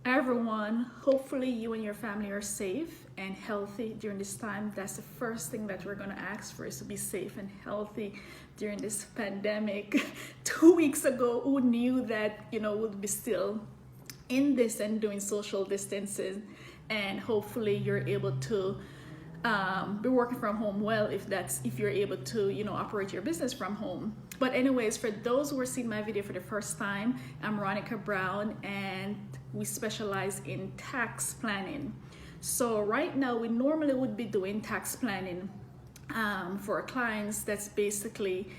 Everyone, hopefully you and your family are safe and healthy during this time. That's the first thing that we're going to ask for, is to be safe and healthy during this pandemic. 2 weeks ago, who knew that, we'd be still in this and doing social distancing? And hopefully you're able to be working from home well, if you're able to operate your business from home. But anyways, for those who are seeing my video for the first time, I'm Ronica Brown and we specialize in tax planning. So right now we normally would be doing tax planning for our clients. That's basically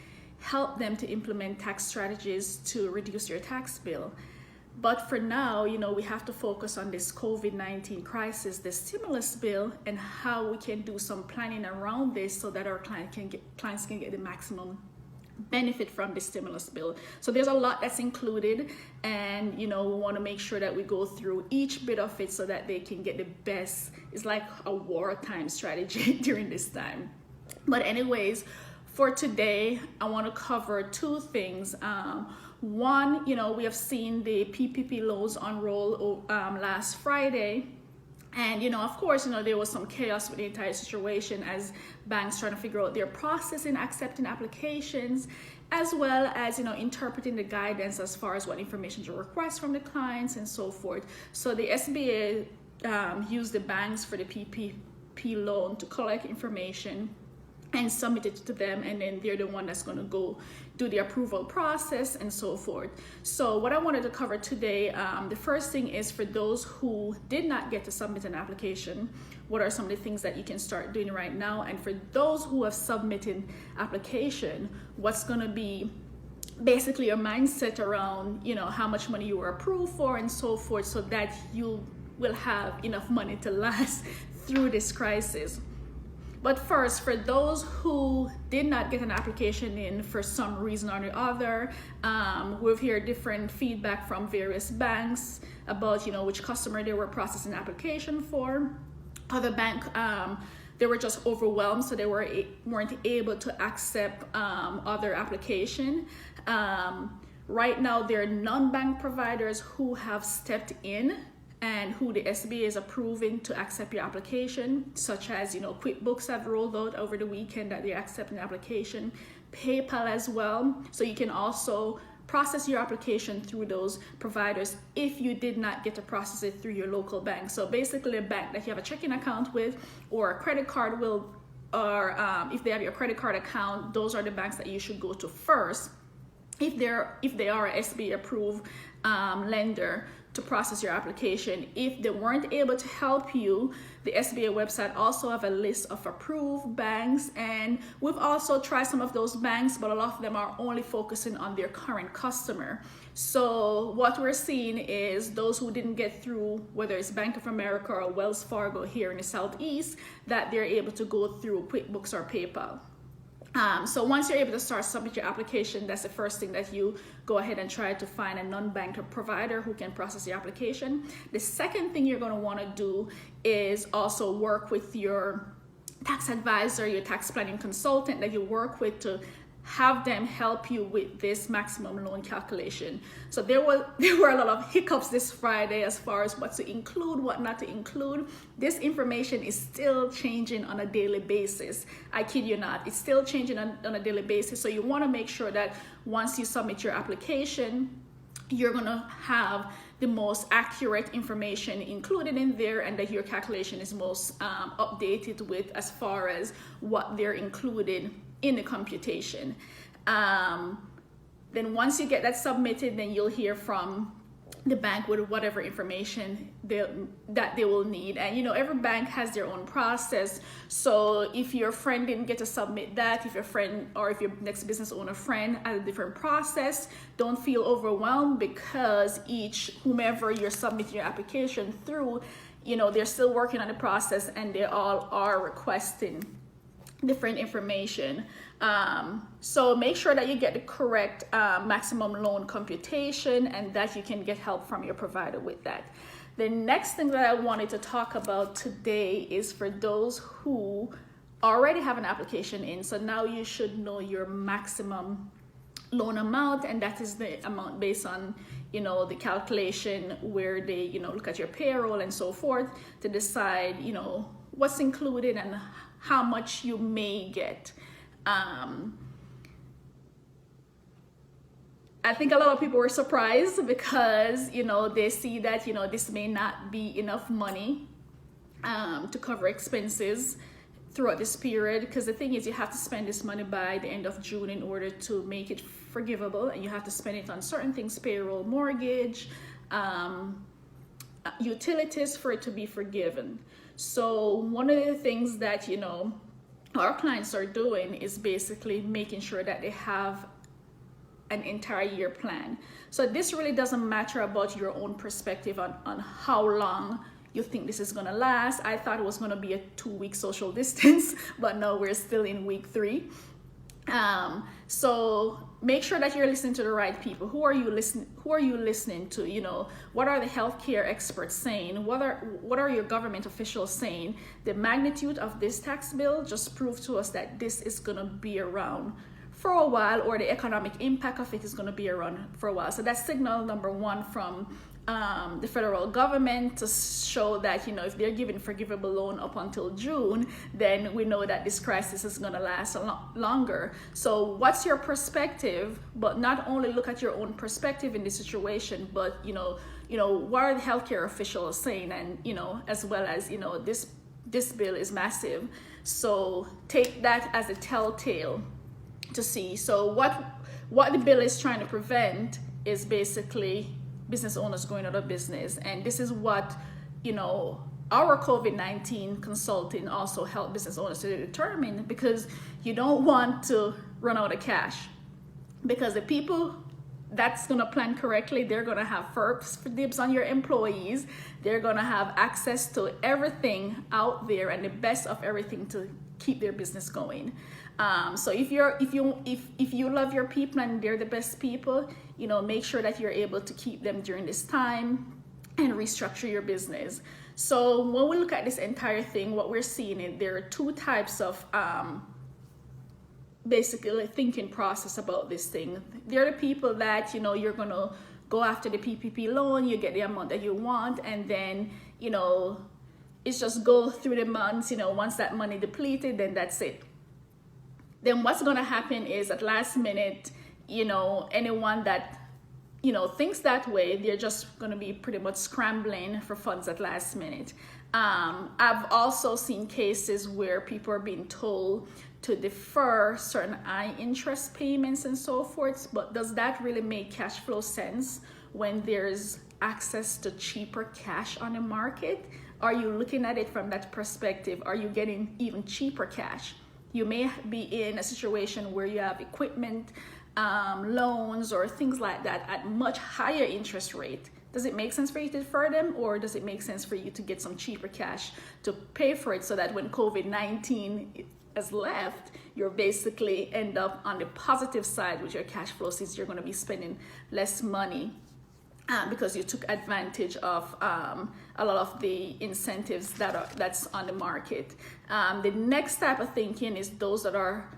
help them to implement tax strategies to reduce your tax bill. But for now, we have to focus on this COVID-19 crisis, the stimulus bill, and how we can do some planning around this so that our clients can get the maximum benefit from the stimulus bill. So there's a lot that's included, and we want to make sure that we go through each bit of it so that they can get the best. It's like a wartime strategy during this time. But anyways, for today, I want to cover two things. One, we have seen the PPP loans unroll last Friday. And, of course, there was some chaos with the entire situation as banks trying to figure out their process in accepting applications, as well as, interpreting the guidance as far as what information to request from the clients and so forth. So the SBA used the banks for the PPP loan to collect information and submit it to them, and then they're the one that's going to go do the approval process and so forth. So what I wanted to cover today, the first thing is for those who did not get to submit an application, what are some of the things that you can start doing right now? And for those who have submitted application, what's going to be basically your mindset around, how much money you were approved for and so forth, so that you will have enough money to last through this crisis. But first, for those who did not get an application in for some reason or the other, we've heard different feedback from various banks about, which customer they were processing application for. Other bank, they were just overwhelmed, so they weren't able to accept other application. Right now, there are non-bank providers who have stepped in and who the SBA is approving to accept your application, such as, QuickBooks have rolled out over the weekend that they're accepting the application, PayPal as well. So you can also process your application through those providers if you did not get to process it through your local bank. So basically a bank that you have a checking account with or a credit card will, or if they have your credit card account, those are the banks that you should go to first if they are a SBA approved lender to process your application. If they weren't able to help you, the SBA website also have a list of approved banks, and we've also tried some of those banks, but a lot of them are only focusing on their current customer. So what we're seeing is those who didn't get through, whether it's Bank of America or Wells Fargo here in the Southeast, that they're able to go through QuickBooks or PayPal. So once you're able to start submit your application, that's the first thing that you go ahead and try to find a non-bank provider who can process your application. The second thing you're going to want to do is also work with your tax advisor, your tax planning consultant that you work with, to have them help you with this maximum loan calculation. So there were a lot of hiccups this Friday as far as what to include, what not to include. This information is still changing on a daily basis. I kid you not, it's still changing on a daily basis. So you want to make sure that once you submit your application, you're going to have the most accurate information included in there, and that your calculation is most updated with as far as what they're included in the computation. Then once you get that submitted, then you'll hear from the bank with whatever information that they will need. And every bank has their own process. So if your friend didn't get to submit that, if your friend or if your next business owner friend has a different process, don't feel overwhelmed, because whomever you're submitting your application through, they're still working on the process and they all are requesting different information. So make sure that you get the correct maximum loan computation, and that you can get help from your provider with that. The next thing that I wanted to talk about today is for those who already have an application in. So now you should know your maximum loan amount, and that is the amount based on, you know, the calculation where they, you know, look at your payroll and so forth to decide, you know, what's included and how much you may get. I think a lot of people were surprised because, you know, they see that, you know, this may not be enough money to cover expenses throughout this period, because the thing is, you have to spend this money by the end of June in order to make it forgivable, and you have to spend it on certain things, payroll, mortgage, utilities, for it to be forgiven. So one of the things that, you know, our clients are doing is basically making sure that they have an entire year plan. So this really doesn't matter about your own perspective on how long you think this is going to last. I thought it was going to be a 2-week social distance, but no, we're still in week 3. So make sure that you're listening to the right people. Who are you listening to? You know, what are the healthcare experts saying? What are your government officials saying? The magnitude of this tax bill just proved to us that this is going to be around for a while, or the economic impact of it is going to be around for a while. So that's signal number 1 from the federal government to show that, you know, if they're giving forgivable loan up until June, then we know that this crisis is going to last a lot longer. So what's your perspective? But not only look at your own perspective in this situation, but you know what are the healthcare officials saying, and you know, as well as, you know, this bill is massive. So take that as a telltale to see. So what the bill is trying to prevent is basically business owners going out of business. And this is what, you know, our COVID-19 consulting also helped business owners to determine, because you don't want to run out of cash, because the people that's going to plan correctly, they're going to have first dibs on your employees. They're going to have access to everything out there and the best of everything to keep their business going. So if you love your people and they're the best people, you know, make sure that you're able to keep them during this time and restructure your business. So when we look at this entire thing, what we're seeing is there are 2 types of basically thinking process about this thing. They're the people that, you know, you're going to go after the PPP loan, you get the amount that you want, and then, you know, it's just go through the months, you know, once that money depleted, then that's it. Then what's going to happen is at last minute, you know, anyone that, you know, thinks that way, they're just going to be pretty much scrambling for funds at last minute. I've also seen cases where people are being told to defer certain high interest payments and so forth, but does that really make cash flow sense when there's access to cheaper cash on the market? Are you looking at it from that perspective? Are you getting even cheaper cash? You may be in a situation where you have equipment loans or things like that at much higher interest rate. Does it make sense for you to defer them, or does it make sense for you to get some cheaper cash to pay for it, so that when COVID-19 has left, you're basically end up on the positive side with your cash flow, since you're going to be spending less money because you took advantage of a lot of the incentives that's on the market. The next type of thinking is those that are,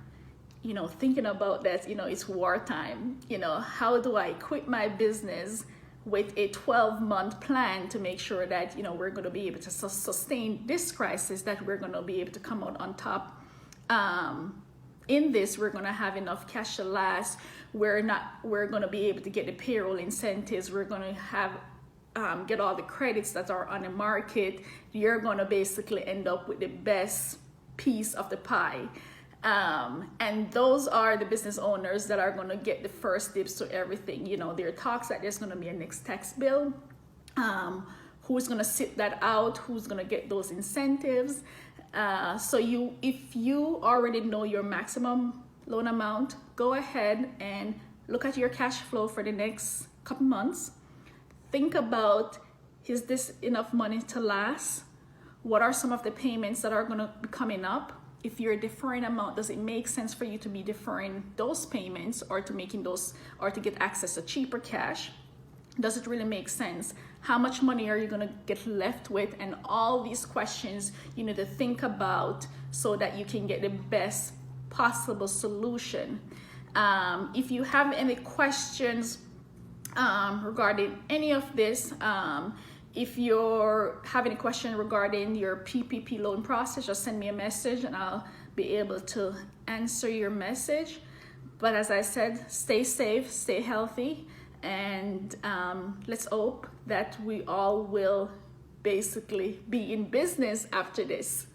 you know, thinking about that, you know, it's wartime. You know, how do I equip my business with a 12-month plan to make sure that, you know, we're going to be able to sustain this crisis, that we're going to be able to come out on top. In this, we're going to have enough cash to last. We're going to be able to get the payroll incentives. We're going to have get all the credits that are on the market. You're going to basically end up with the best piece of the pie. And those are the business owners that are going to get the first dibs to everything. You know, there are talks that there's going to be a next tax bill. Who's going to sit that out? Who's going to get those incentives? So if you already know your maximum loan amount, go ahead and look at your cash flow for the next couple months. Think about, is this enough money to last? What are some of the payments that are going to be coming up? If you're deferring amount, does it make sense for you to be deferring those payments, or to making those, or to get access to cheaper cash? Does it really make sense? How much money are you going to get left with? And all these questions you need to think about so that you can get the best possible solution. If you have any questions regarding any of this, if you're having a question regarding your PPP loan process, just send me a message and I'll be able to answer your message. But as I said, stay safe, stay healthy, and let's hope that we all will basically be in business after this.